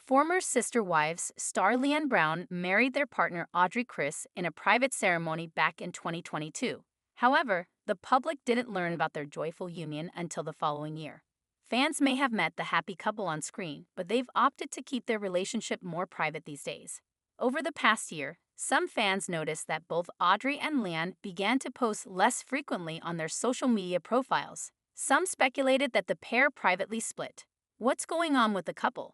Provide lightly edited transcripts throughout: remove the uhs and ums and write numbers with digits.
Former Sister Wives star Leon Brown married their partner Audrey Kriss in a private ceremony back in 2022. However, the public didn't learn about their joyful union until the following year. Fans may have met the happy couple on screen, but they've opted to keep their relationship more private these days. Over the past year, some fans noticed that both Audrey and Leon began to post less frequently on their social media profiles. Some speculated that the pair privately split. What's going on with the couple?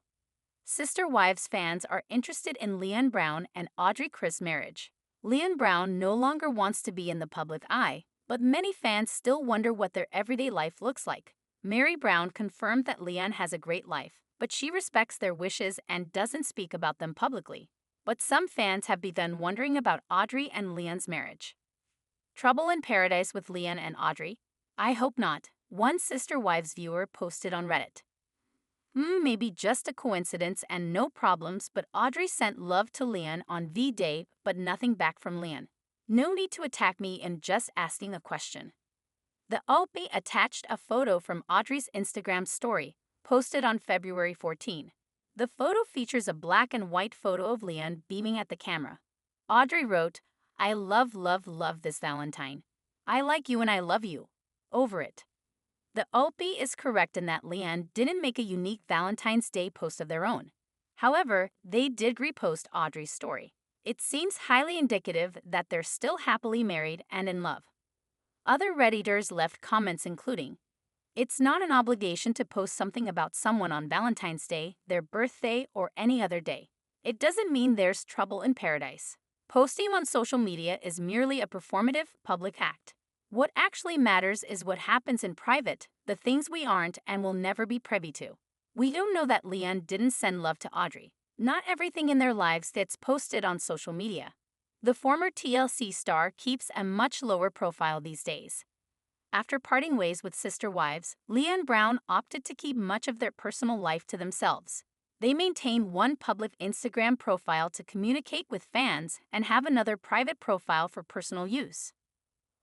Sister Wives fans are interested in Leon Brown and Audrey Kriss' marriage. Leon Brown no longer wants to be in the public eye, but many fans still wonder what their everyday life looks like. Maddie Brown confirmed that Leon has a great life, but she respects their wishes and doesn't speak about them publicly. But some fans have begun wondering about Audrey and Leon's marriage. Trouble in paradise with Leon and Audrey? I hope not, one Sister Wives viewer posted on Reddit. Maybe just a coincidence and no problems, but Audrey sent love to Leon on V-Day, but nothing back from Leon. No need to attack me in just asking a question. The OP attached a photo from Audrey's Instagram story, posted on February 14. The photo features a black and white photo of Leon beaming at the camera. Audrey wrote, "I love this Valentine. I like you and I love you. Over it." The OP is correct in that Leon didn't make a unique Valentine's Day post of their own. However, they did repost Audrey's story. It seems highly indicative that they're still happily married and in love. Other Redditors left comments including, "It's not an obligation to post something about someone on Valentine's Day, their birthday, or any other day. It doesn't mean there's trouble in paradise. Posting on social media is merely a performative, public act. What actually matters is what happens in private, the things we aren't and will never be privy to." We don't know that Leon didn't send love to Audrey. Not everything in their lives gets posted on social media. The former TLC star keeps a much lower profile these days. After parting ways with Sister Wives, Leon Brown opted to keep much of their personal life to themselves. They maintain one public Instagram profile to communicate with fans and have another private profile for personal use.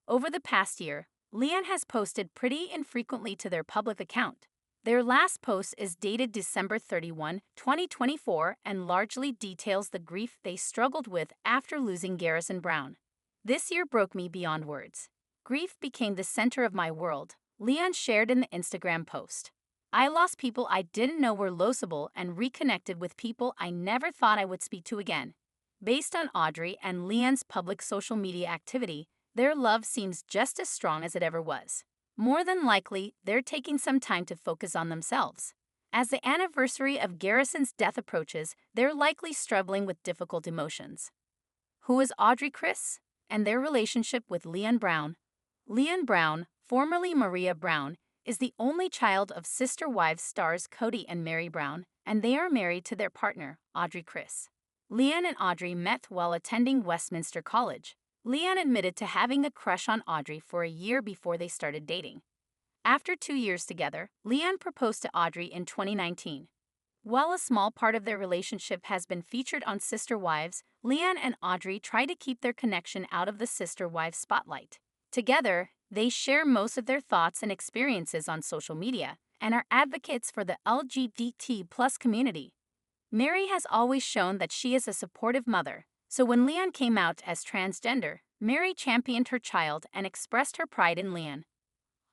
Over the past year, Leon has posted pretty infrequently to their public account. Their last post is dated December 31, 2024, and largely details the grief they struggled with after losing Garrison Brown. "This year broke me beyond words. Grief became the center of my world," Leon shared in the Instagram post. "I lost people I didn't know were losable and reconnected with people I never thought I would speak to again." Based on Audrey and Leon's public social media activity, their love seems just as strong as it ever was. More than likely, they're taking some time to focus on themselves. As the anniversary of Garrison's death approaches, they're likely struggling with difficult emotions. Who is Audrey Kriss and their relationship with Leon Brown? Leon Brown, formerly Maria Brown, is the only child of Sister Wives stars Kody and Maddie Brown, and they are married to their partner, Audrey Kriss. Leon and Audrey met while attending Westminster College. Leon admitted to having a crush on Audrey for a year before they started dating. After 2 years together, Leon proposed to Audrey in 2019. While a small part of their relationship has been featured on Sister Wives, Leon and Audrey try to keep their connection out of the Sister Wives spotlight. Together, they share most of their thoughts and experiences on social media and are advocates for the LGBT+ community. Maddie has always shown that she is a supportive mother. So when Leon came out as transgender, Maddie championed her child and expressed her pride in Leon.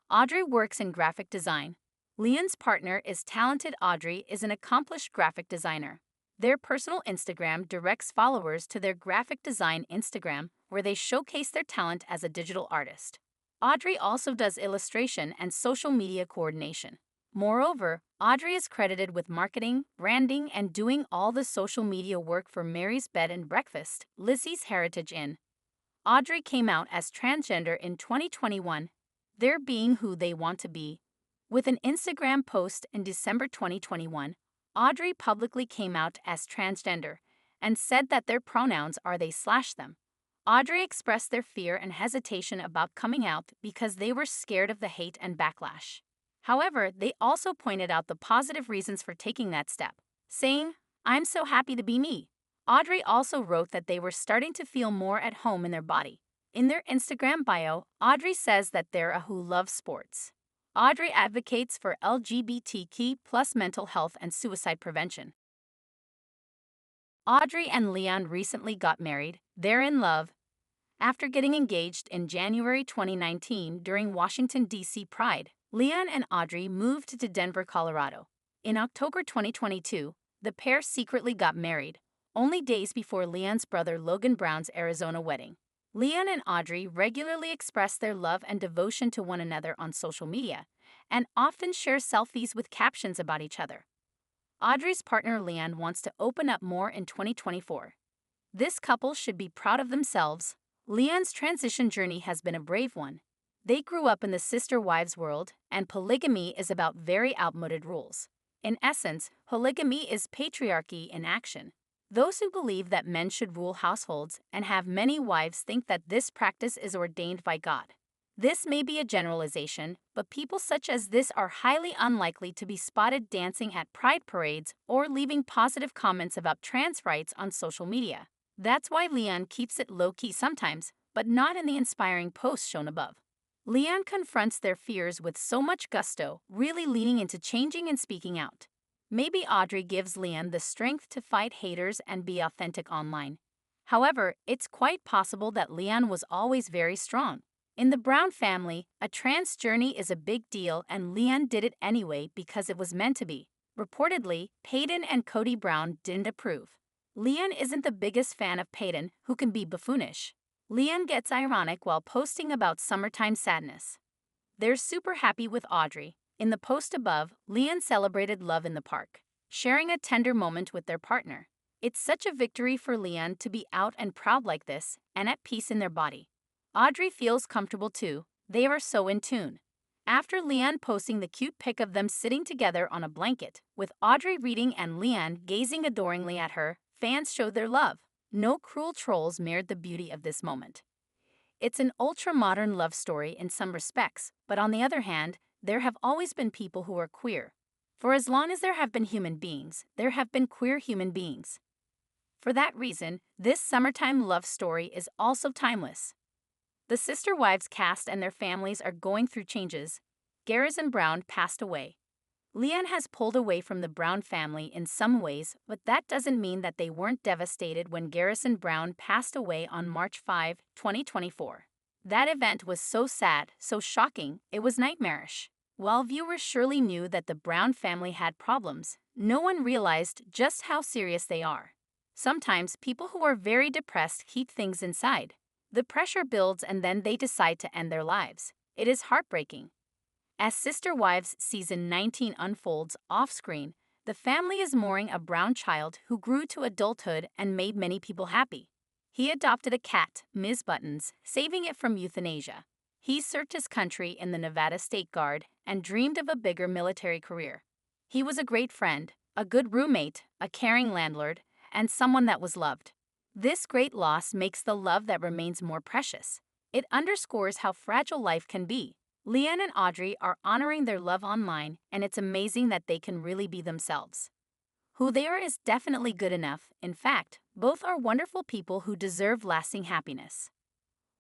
Audrey works in graphic design. Leon's partner is talented. Audrey is an accomplished graphic designer. Their personal Instagram directs followers to their graphic design Instagram, where they showcase their talent as a digital artist. Audrey also does illustration and social media coordination. Moreover, Audrey is credited with marketing, branding, and doing all the social media work for Mary's Bed and Breakfast, Lizzie's Heritage Inn. Audrey came out as transgender in 2021, they're being who they want to be. With an Instagram post in December 2021, Audrey publicly came out as transgender and said that their pronouns are they/them. Audrey expressed their fear and hesitation about coming out because they were scared of the hate and backlash. However, they also pointed out the positive reasons for taking that step, saying, "I'm so happy to be me." Audrey also wrote that they were starting to feel more at home in their body. In their Instagram bio, Audrey says that they're a who loves sports. Audrey advocates for LGBTQ+ mental health and suicide prevention. Audrey and Leon recently got married. They're in love. After getting engaged in January 2019 during Washington, D.C. Pride, Leon and Audrey moved to Denver, Colorado. In October 2022, the pair secretly got married, only days before Leon's brother Logan Brown's Arizona wedding. Leon and Audrey regularly express their love and devotion to one another on social media, and often share selfies with captions about each other. Audrey's partner Leon wants to open up more in 2024. This couple should be proud of themselves. Leon's transition journey has been a brave one. They grew up in the sister wives world, and polygamy is about very outmoded rules. In essence, polygamy is patriarchy in action. Those who believe that men should rule households and have many wives think that this practice is ordained by God. This may be a generalization, but people such as this are highly unlikely to be spotted dancing at pride parades or leaving positive comments about trans rights on social media. That's why Leon keeps it low-key sometimes, but not in the inspiring posts shown above. Leon confronts their fears with so much gusto, really leaning into changing and speaking out. Maybe Audrey gives Leon the strength to fight haters and be authentic online. However, it's quite possible that Leon was always very strong. In the Brown family, a trans journey is a big deal, and Leon did it anyway because it was meant to be. Reportedly, Peyton and Kody Brown didn't approve. Leon isn't the biggest fan of Peyton, who can be buffoonish. Leon gets ironic while posting about summertime sadness. They're super happy with Audrey. In the post above, Leon celebrated love in the park, sharing a tender moment with their partner. It's such a victory for Leon to be out and proud like this, and at peace in their body. Audrey feels comfortable too. They are so in tune. After Leon posting the cute pic of them sitting together on a blanket, with Audrey reading and Leon gazing adoringly at her, fans showed their love. No cruel trolls mirrored the beauty of this moment. It's an ultra-modern love story in some respects, but on the other hand, there have always been people who are queer. For as long as there have been human beings, there have been queer human beings. For that reason, this summertime love story is also timeless. The Sister Wives cast and their families are going through changes. Garrison Brown passed away. Leon has pulled away from the Brown family in some ways, but that doesn't mean that they weren't devastated when Garrison Brown passed away on March 5, 2024. That event was so sad, so shocking, it was nightmarish. While viewers surely knew that the Brown family had problems, no one realized just how serious they are. Sometimes people who are very depressed keep things inside. The pressure builds and then they decide to end their lives. It is heartbreaking. As Sister Wives Season 19 unfolds off-screen, the family is mourning a Brown child who grew to adulthood and made many people happy. He adopted a cat, Ms. Buttons, saving it from euthanasia. He served his country in the Nevada State Guard and dreamed of a bigger military career. He was a great friend, a good roommate, a caring landlord, and someone that was loved. This great loss makes the love that remains more precious. It underscores how fragile life can be. Leon and Audrey are honoring their love online, and it's amazing that they can really be themselves. Who they are is definitely good enough. In fact, both are wonderful people who deserve lasting happiness.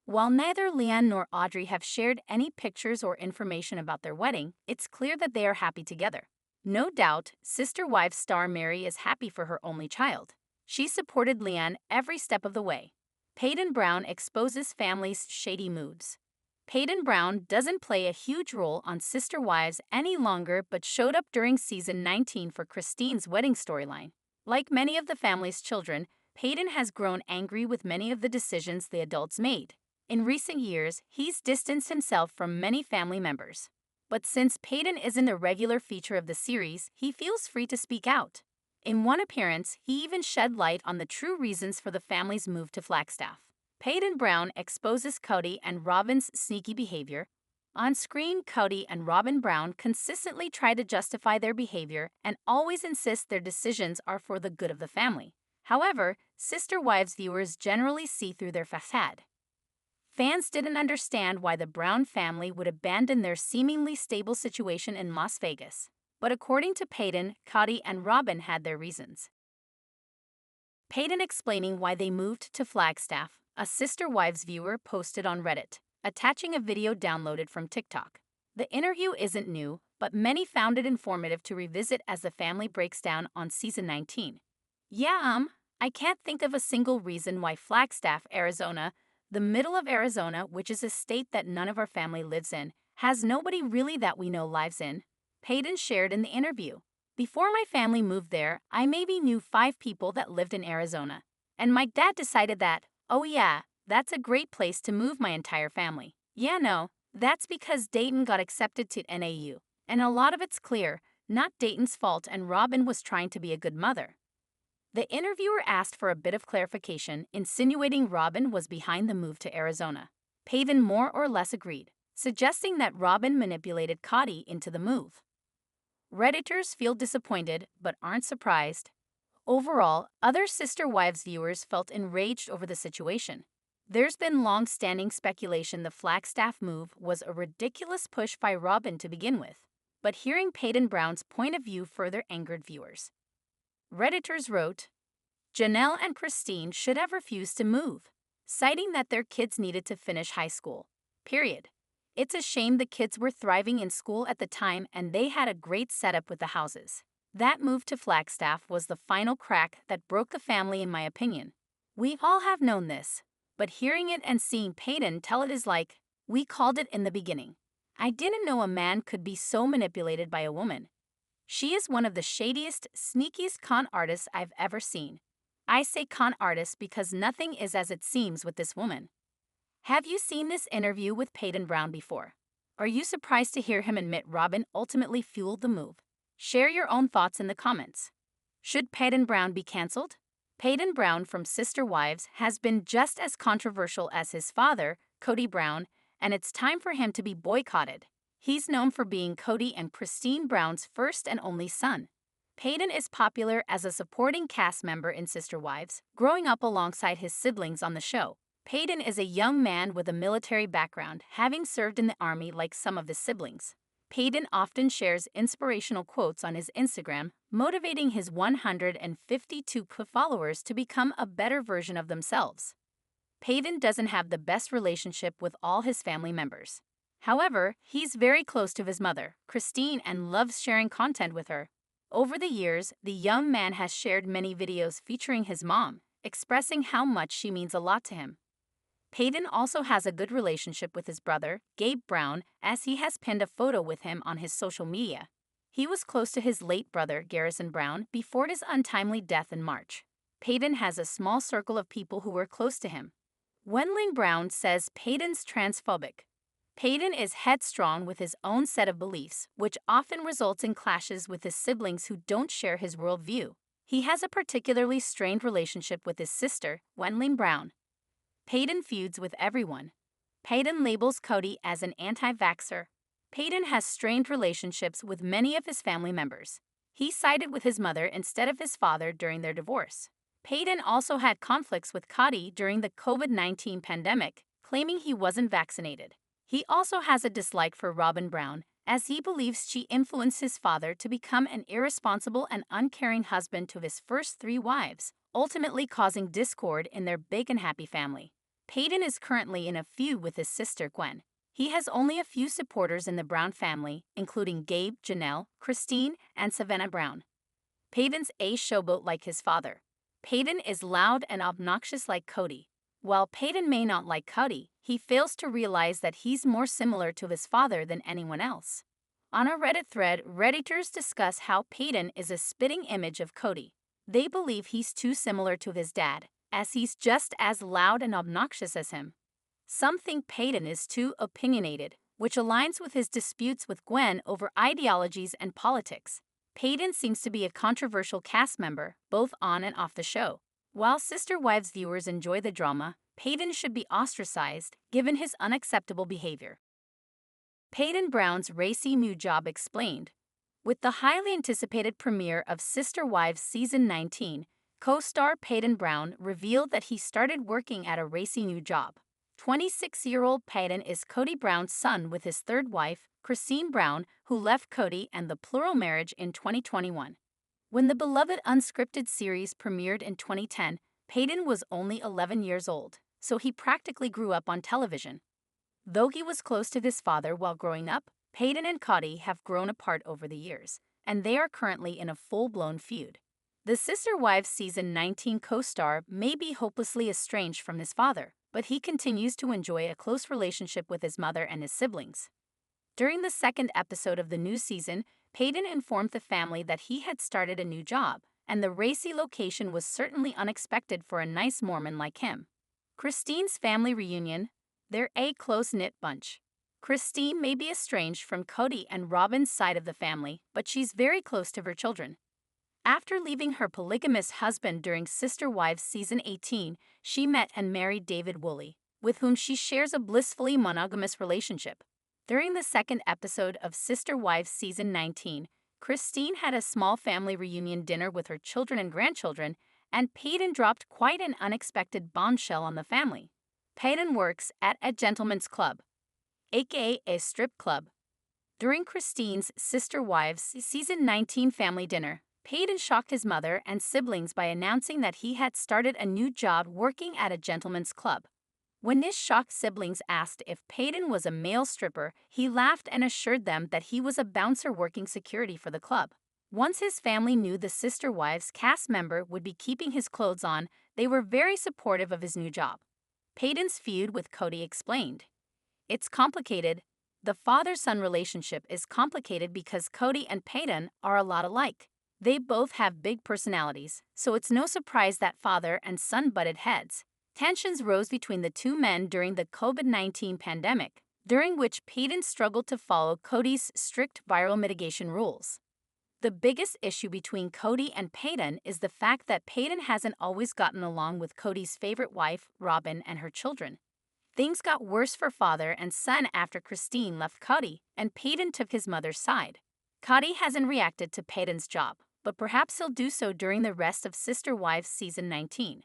While neither Leon nor Audrey have shared any pictures or information about their wedding, it's clear that they are happy together. No doubt, Sister Wives star Mary is happy for her only child. She supported Leon every step of the way. Peyton Brown exposes family's shady moods. Peyton Brown doesn't play a huge role on Sister Wives any longer but showed up during Season 19 for Christine's wedding storyline. Like many of the family's children, Peyton has grown angry with many of the decisions the adults made. In recent years, he's distanced himself from many family members. But since Peyton isn't a regular feature of the series, he feels free to speak out. In one appearance, he even shed light on the true reasons for the family's move to Flagstaff. Peyton Brown exposes Kody and Robyn's sneaky behavior. On screen, Kody and Robyn Brown consistently try to justify their behavior and always insist their decisions are for the good of the family. However, Sister Wives viewers generally see through their facade. Fans didn't understand why the Brown family would abandon their seemingly stable situation in Las Vegas. But according to Peyton, Kody and Robyn had their reasons. Peyton explaining why they moved to Flagstaff, a Sister Wives viewer posted on Reddit, attaching a video downloaded from TikTok. The interview isn't new, but many found it informative to revisit as the family breaks down on Season 19. Yeah, I can't think of a single reason why Flagstaff, Arizona, the middle of Arizona, which is a state that none of our family lives in, has nobody really that we know lives in, Payton shared in the interview. Before my family moved there, I maybe knew 5 people that lived in Arizona. And my dad decided that, oh yeah, that's a great place to move my entire family. Yeah, no, that's because Dayton got accepted to NAU. And a lot of it's clear, not Dayton's fault, and Robyn was trying to be a good mother. The interviewer asked for a bit of clarification, insinuating Robyn was behind the move to Arizona. Payton more or less agreed, suggesting that Robyn manipulated Kody into the move. Redditors feel disappointed but aren't surprised. Overall, other Sister Wives viewers felt enraged over the situation. There's been long-standing speculation the Flagstaff move was a ridiculous push by Robyn to begin with, but hearing Payton Brown's point of view further angered viewers. Redditors wrote, Janelle and Christine should have refused to move, citing that their kids needed to finish high school. Period. It's a shame the kids were thriving in school at the time and they had a great setup with the houses. That move to Flagstaff was the final crack that broke the family, in my opinion. We all have known this, but hearing it and seeing Payton tell it is like, we called it in the beginning. I didn't know a man could be so manipulated by a woman. She is one of the shadiest, sneakiest con artists I've ever seen. I say con artist because nothing is as it seems with this woman. Have you seen this interview with Payton Brown before? Are you surprised to hear him admit Robyn ultimately fueled the move? Share your own thoughts in the comments. Should Payton Brown be cancelled? Payton Brown from Sister Wives has been just as controversial as his father, Kody Brown, and it's time for him to be boycotted. He's known for being Kody and Christine Brown's first and only son. Payton is popular as a supporting cast member in Sister Wives, growing up alongside his siblings on the show. Payton is a young man with a military background, having served in the army like some of his siblings. Payton often shares inspirational quotes on his Instagram, motivating his 152 followers to become a better version of themselves. Payton doesn't have the best relationship with all his family members. However, he's very close to his mother, Christine, and loves sharing content with her. Over the years, the young man has shared many videos featuring his mom, expressing how much she means a lot to him. Payton also has a good relationship with his brother, Gabe Brown, as he has pinned a photo with him on his social media. He was close to his late brother, Garrison Brown, before his untimely death in March. Payton has a small circle of people who were close to him. Wenling Brown says Payton's transphobic. Payton is headstrong with his own set of beliefs, which often results in clashes with his siblings who don't share his worldview. He has a particularly strained relationship with his sister, Wenling Brown. Payton feuds with everyone. Payton labels Kody as an anti-vaxxer. Payton has strained relationships with many of his family members. He sided with his mother instead of his father during their divorce. Payton also had conflicts with Kody during the COVID-19 pandemic, claiming he wasn't vaccinated. He also has a dislike for Robyn Brown, as he believes she influenced his father to become an irresponsible and uncaring husband to his first 3 wives, ultimately causing discord in their big and happy family. Payton is currently in a feud with his sister Gwen. He has only a few supporters in the Brown family, including Gabe, Janelle, Christine, and Savannah Brown. Payton's a showboat like his father. Payton is loud and obnoxious like Kody. While Payton may not like Kody, he fails to realize that he's more similar to his father than anyone else. On a Reddit thread, Redditors discuss how Payton is a spitting image of Kody. They believe he's too similar to his dad, as he's just as loud and obnoxious as him. Some think Payton is too opinionated, which aligns with his disputes with Gwen over ideologies and politics. Payton seems to be a controversial cast member, both on and off the show. While Sister Wives viewers enjoy the drama, Payton should be ostracized, given his unacceptable behavior. Payton Brown's racy new job explained. With the highly anticipated premiere of Sister Wives Season 19, co-star Payton Brown revealed that he started working at a racy new job. 26-year-old Payton is Kody Brown's son with his third wife, Christine Brown, who left Kody and the plural marriage in 2021. When the beloved unscripted series premiered in 2010, Payton was only 11 years old, so he practically grew up on television. Though he was close to his father while growing up, Payton and Kody have grown apart over the years, and they are currently in a full-blown feud. The Sister Wives season 19 co-star may be hopelessly estranged from his father, but he continues to enjoy a close relationship with his mother and his siblings. During the second episode of the new season, Peyton informed the family that he had started a new job, and the racy location was certainly unexpected for a nice Mormon like him. Christine's family reunion. They're a close-knit bunch. Christine may be estranged from Kody and Robyn's side of the family, but she's very close to her children. After leaving her polygamous husband during Sister Wives season 18, she met and married David Woolley, with whom she shares a blissfully monogamous relationship. During the second episode of Sister Wives season 19, Christine had a small family reunion dinner with her children and grandchildren, and Peyton dropped quite an unexpected bombshell on the family. Peyton works at a gentleman's club, aka a strip club. During Christine's Sister Wives season 19 family dinner, Peyton shocked his mother and siblings by announcing that he had started a new job working at a gentleman's club. When his shocked siblings asked if Peyton was a male stripper, he laughed and assured them that he was a bouncer working security for the club. Once his family knew the Sister Wives cast member would be keeping his clothes on, they were very supportive of his new job. Peyton's feud with Kody explained. It's complicated. The father-son relationship is complicated because Kody and Peyton are a lot alike. They both have big personalities, so it's no surprise that father and son butted heads. Tensions rose between the two men during the COVID-19 pandemic, during which Peyton struggled to follow Kody's strict viral mitigation rules. The biggest issue between Kody and Peyton is the fact that Peyton hasn't always gotten along with Kody's favorite wife, Robyn, and her children. Things got worse for father and son after Christine left Kody, and Peyton took his mother's side. Kody hasn't reacted to Peyton's job, but perhaps he'll do so during the rest of Sister Wives season 19.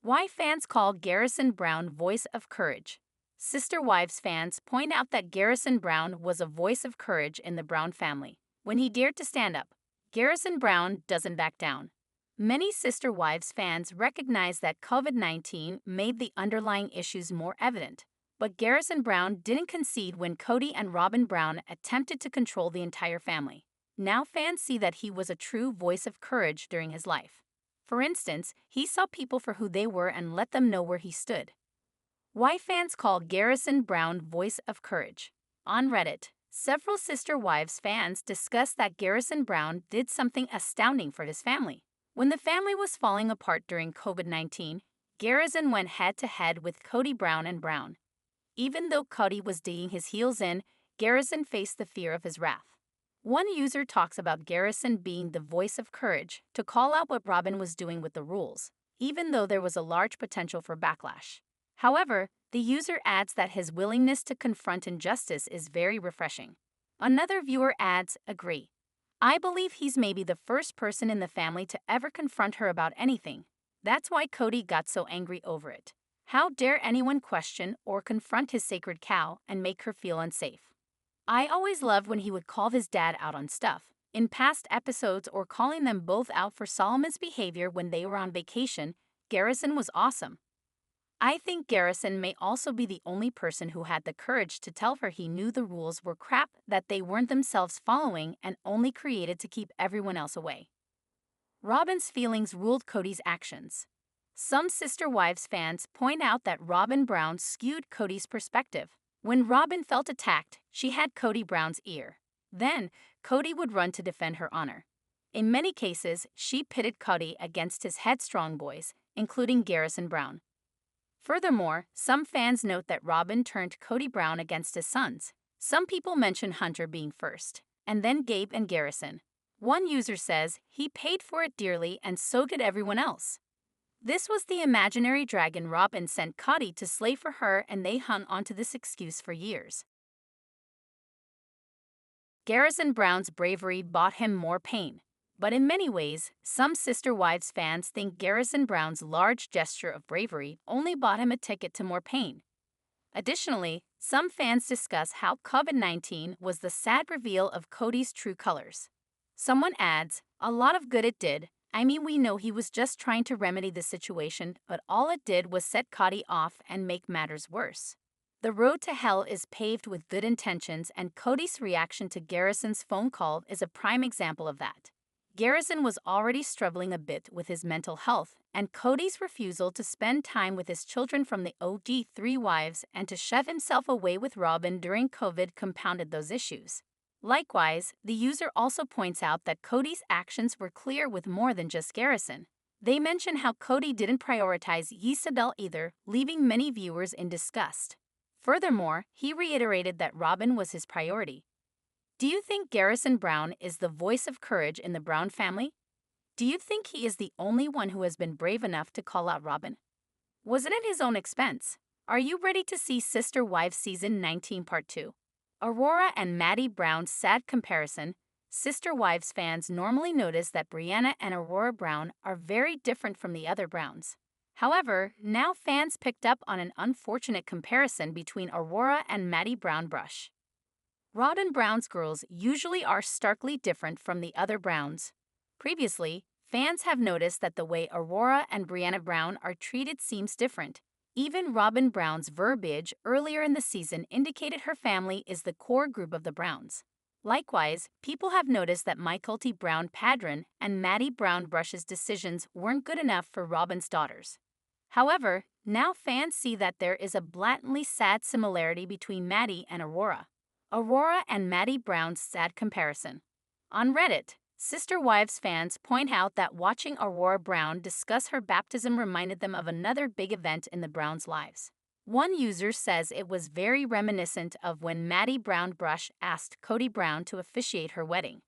Why fans call Garrison Brown voice of courage. Sister Wives fans point out that Garrison Brown was a voice of courage in the Brown family. When he dared to stand up, Garrison Brown doesn't back down. Many Sister Wives fans recognize that COVID-19 made the underlying issues more evident, but Garrison Brown didn't concede when Kody and Robyn Brown attempted to control the entire family. Now fans see that he was a true voice of courage during his life. For instance, he saw people for who they were and let them know where he stood. Why fans call Garrison Brown voice of courage. On Reddit, several Sister Wives fans discussed that Garrison Brown did something astounding for his family. When the family was falling apart during COVID-19, Garrison went head-to-head with Kody Brown and Brown. Even though Kody was digging his heels in, Garrison faced the fear of his wrath. One user talks about Garrison being the voice of courage to call out what Robyn was doing with the rules, even though there was a large potential for backlash. However, the user adds that his willingness to confront injustice is very refreshing. Another viewer adds, agree. I believe he's maybe the first person in the family to ever confront her about anything. That's why Kody got so angry over it. How dare anyone question or confront his sacred cow and make her feel unsafe? I always loved when he would call his dad out on stuff, in past episodes or calling them both out for Solomon's behavior when they were on vacation. Garrison was awesome. I think Garrison may also be the only person who had the courage to tell her he knew the rules were crap, that they weren't themselves following and only created to keep everyone else away. Robyn's feelings ruled Kody's actions. Some Sister Wives fans point out that Robyn Brown skewed Kody's perspective. When Robyn felt attacked, she had Kody Brown's ear. Then, Kody would run to defend her honor. In many cases, she pitted Kody against his headstrong boys, including Garrison Brown. Furthermore, some fans note that Robyn turned Kody Brown against his sons. Some people mention Hunter being first, and then Gabe and Garrison. One user says he paid for it dearly and so did everyone else. This was the imaginary dragon Robyn sent Kody to slay for her, and they hung onto this excuse for years. Garrison Brown's bravery bought him more pain. But in many ways, some Sister Wives fans think Garrison Brown's large gesture of bravery only bought him a ticket to more pain. Additionally, some fans discuss how COVID-19 was the sad reveal of Kody's true colors. Someone adds, a lot of good it did. I mean, we know he was just trying to remedy the situation, but all it did was set Kody off and make matters worse. The road to hell is paved with good intentions, and Kody's reaction to Garrison's phone call is a prime example of that. Garrison was already struggling a bit with his mental health, and Kody's refusal to spend time with his children from the OG3 wives and to shove himself away with Robyn during COVID compounded those issues. Likewise, the user also points out that Kody's actions were clear with more than just Garrison. They mention how Kody didn't prioritize Yisadel either, leaving many viewers in disgust. Furthermore, he reiterated that Robyn was his priority. Do you think Garrison Brown is the voice of courage in the Brown family? Do you think he is the only one who has been brave enough to call out Robyn? Was it at his own expense? Are you ready to see Sister Wives Season 19 Part 2? Aurora and Maddie Brown's sad comparison. Sister Wives fans normally notice that Brianna and Aurora Brown are very different from the other Browns. However, now fans picked up on an unfortunate comparison between Aurora and Maddie Brown. Robyn Brown's girls usually are starkly different from the other Browns. Previously, fans have noticed that the way Aurora and Brianna Brown are treated seems different. Even Robyn Brown's verbiage earlier in the season indicated her family is the core group of the Browns. Likewise, people have noticed that Michael T. Brown Padron and Maddie Brown Brush's decisions weren't good enough for Robyn's daughters. However, now fans see that there is a blatantly sad similarity between Maddie and Aurora. Aurora and Maddie Brown's sad comparison. On Reddit, Sister Wives fans point out that watching Aurora Brown discuss her baptism reminded them of another big event in the Browns' lives. One user says it was very reminiscent of when Maddie Brown Brush asked Kody Brown to officiate her wedding.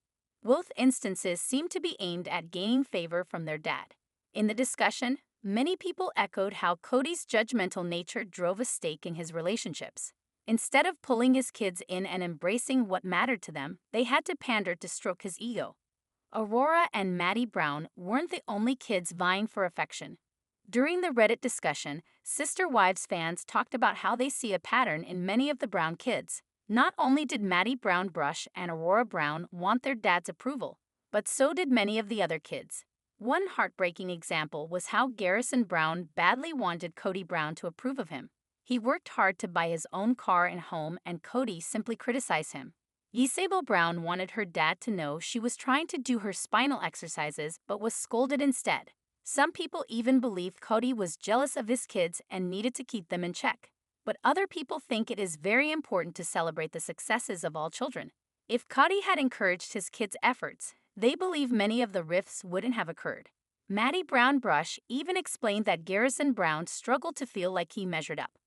Both instances seem to be aimed at gaining favor from their dad. In the discussion, many people echoed how Kody's judgmental nature drove a stake in his relationships. Instead of pulling his kids in and embracing what mattered to them, they had to pander to stroke his ego. Aurora and Maddie Brown weren't the only kids vying for affection. During the Reddit discussion, Sister Wives fans talked about how they see a pattern in many of the Brown kids. Not only did Maddie Brown Brush and Aurora Brown want their dad's approval, but so did many of the other kids. One heartbreaking example was how Garrison Brown badly wanted Kody Brown to approve of him. He worked hard to buy his own car and home, and Kody simply criticized him. Yisadel Brown wanted her dad to know she was trying to do her spinal exercises but was scolded instead. Some people even believed Kody was jealous of his kids and needed to keep them in check. But other people think it is very important to celebrate the successes of all children. If Kody had encouraged his kids' efforts, they believe many of the rifts wouldn't have occurred. Maddie Brown Brush even explained that Garrison Brown struggled to feel like he measured up.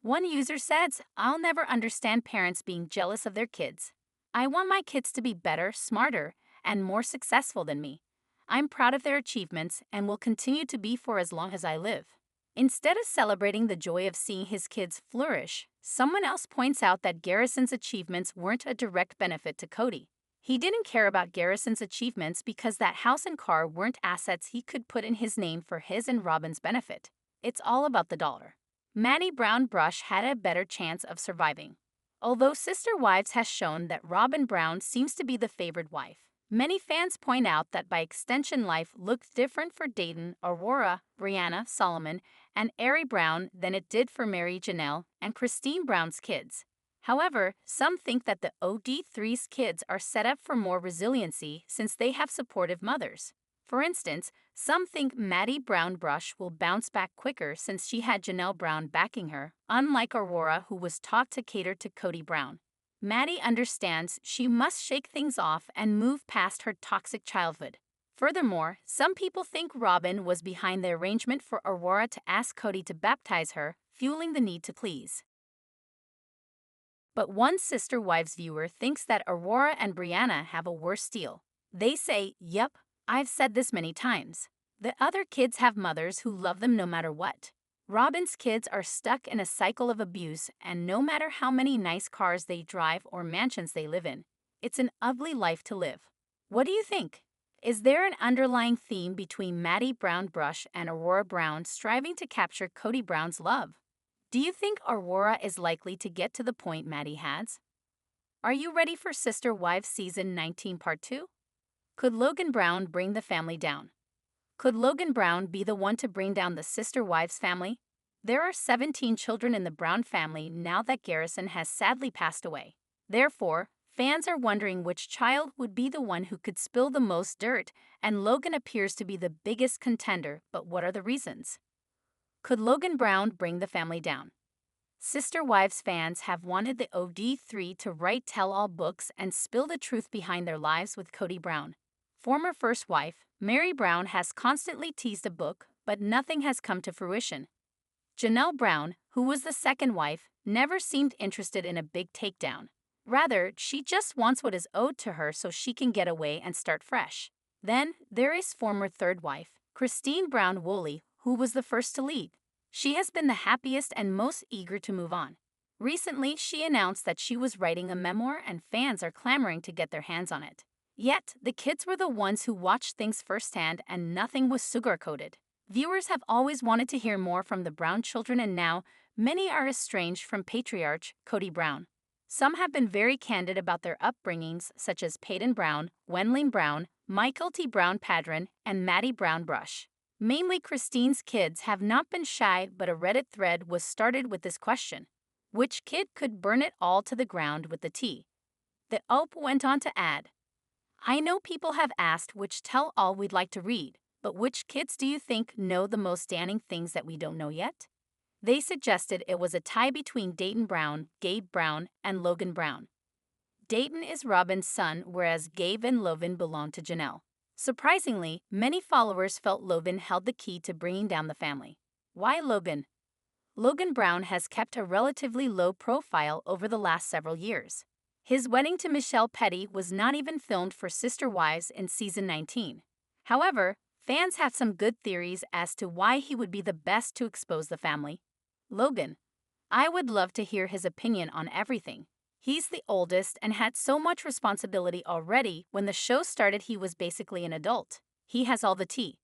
One user says, "I'll never understand parents being jealous of their kids. I want my kids to be better, smarter, and more successful than me. I'm proud of their achievements and will continue to be for as long as I live." Instead of celebrating the joy of seeing his kids flourish, someone else points out that Garrison's achievements weren't a direct benefit to Kody. He didn't care about Garrison's achievements because that house and car weren't assets he could put in his name for his and Robyn's benefit. It's all about the dollar. Maddie Brown Brush had a better chance of surviving. Although Sister Wives has shown that Robyn Brown seems to be the favored wife, many fans point out that by extension life looked different for Dayton, Aurora, Brianna, Solomon, and Ari Brown than it did for Mary Janelle and Christine Brown's kids. However, some think that the OD3's kids are set up for more resiliency since they have supportive mothers. For instance, some think Maddie Brown Brush will bounce back quicker since she had Janelle Brown backing her, unlike Aurora, who was taught to cater to Kody Brown. Maddie understands she must shake things off and move past her toxic childhood. Furthermore, some people think Robyn was behind the arrangement for Aurora to ask Kody to baptize her, fueling the need to please. But one Sister Wives viewer thinks that Aurora and Brianna have a worse deal. They say, "Yup, I've said this many times. The other kids have mothers who love them no matter what. Robyn's kids are stuck in a cycle of abuse, and no matter how many nice cars they drive or mansions they live in, it's an ugly life to live." What do you think? Is there an underlying theme between Maddie Brown Brush and Aurora Brown striving to capture Kody Brown's love? Do you think Aurora is likely to get to the point Maddie has? Are you ready for Sister Wives Season 19 Part 2? Could Logan Brown bring the family down? Could Logan Brown be the one to bring down the Sister Wives family? There are 17 children in the Brown family now that Garrison has sadly passed away. Therefore, Fans are wondering which child would be the one who could spill the most dirt, and Logan appears to be the biggest contender, but what are the reasons? Could Logan Brown bring the family down? Sister Wives fans have wanted the OD3 to write tell-all books and spill the truth behind their lives with Kody Brown. Former first wife, Maddie Brown, has constantly teased a book, but nothing has come to fruition. Janelle Brown, who was the second wife, never seemed interested in a big takedown. Rather, she just wants what is owed to her so she can get away and start fresh. Then, there is former third wife, Christine Brown Woolley, who was the first to leave. She has been the happiest and most eager to move on. Recently, she announced that she was writing a memoir and fans are clamoring to get their hands on it. Yet, the kids were the ones who watched things firsthand and nothing was sugar-coated. Viewers have always wanted to hear more from the Brown children, and now, many are estranged from patriarch Kody Brown. Some have been very candid about their upbringings, such as Peyton Brown, Wenlyn Brown, Michael T. Brown Padron, and Maddie Brown Brush. Mainly, Christine's kids have not been shy, but a Reddit thread was started with this question: which kid could burn it all to the ground with the tea? The OP went on to add, I know people have asked which tell-all we'd like to read, but which kids do you think know the most damning things that we don't know yet? They suggested it was a tie between Dayton Brown, Gabe Brown, and Logan Brown. Dayton is Robyn's son, whereas Gabe and Logan belong to Janelle. Surprisingly, many followers felt Logan held the key to bringing down the family. Why Logan? Logan Brown has kept a relatively low profile over the last several years. His wedding to Michelle Petty was not even filmed for Sister Wives in season 19. However, fans have some good theories as to why he would be the best to expose the family. Logan. I would love to hear his opinion on everything. He's the oldest and had so much responsibility already. When the show started, he was basically an adult. He has all the tea.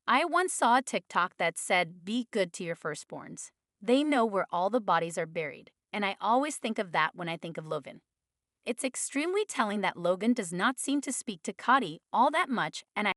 I once saw a TikTok that said, be good to your firstborns. They know where all the bodies are buried, and I always think of that when I think of Logan. It's extremely telling that Logan does not seem to speak to Kody all that much, and